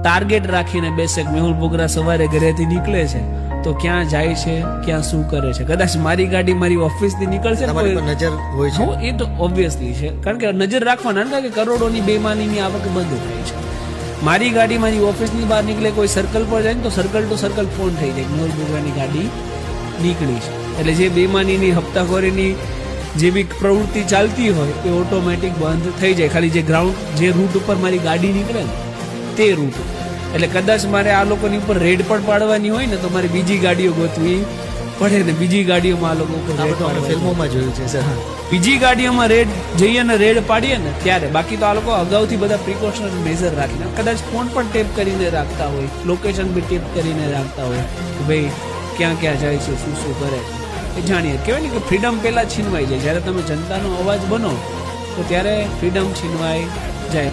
Target રાખીને બેસે કે મેહુલ બોગરા સવારે ઘરેથી નીકળે છે તો ક્યાં જાય છે, ક્યાં શું કરે છે. કદાચ મારી ગાડી મારી ઓફિસથી નીકળશે ને તમારી પર નજર હોય છે. એ તો ઓબ્વિયસલી છે, કારણ કે નજર રાખવાના ને, કે કરોડોની બેમાનીની આવક બંધ થાય છે. મારી ગાડી મારી ઓફિસની બહાર નીકળે, કોઈ સર્કલ પર જાય ને તો સર્કલ ટુ સર્કલ ફોન થઈ જાય મેહુલ બોગરાની ગાડી નીકળી છે. એટલે જે બેમાનીની હપ્તાખોરીની જે બી પ્રવૃત્તિ ચાલતી હોય એ ઓટોમેટિક બંધ થઈ જાય, ખાલી જે ગ્રાઉન્ડ જે રૂટ ઉપર મારી ગાડી નીકળે ને તે રૂટ. એટલે કદાચ મારે આ લોકોની ઉપર રેડ પણ પાડવાની હોય ને તો મારે બીજી ગાડીઓ ગોતવી પડે ને બીજી ગાડીઓમાં આ લોકો ઉપર રેડ પાડવાની. ફિલ્મોમાં જોયું છે સર. બીજી ગાડીઓમાં રેડ જઈએ ને રેડ પાડીએ ને ત્યારે, બાકી તો આ લોકો અગાઉથી બધા પ્રિકોશનરી મેઝર રાખીને કદાચ ફોન પણ ટેપ કરીને રાખતા હોય, લોકેશન બી ટેપ કરીને રાખતા હોય કે ભાઈ ક્યાં ક્યાં જાય છે, શું શું કરે છે એ જાણીએ. કહેવાય ને કે ફ્રીડમ પહેલાં છીનવાઈ જાય. જ્યારે તમે જનતાનો અવાજ બનો તો ત્યારે ફ્રીડમ છીનવાઈ જાય.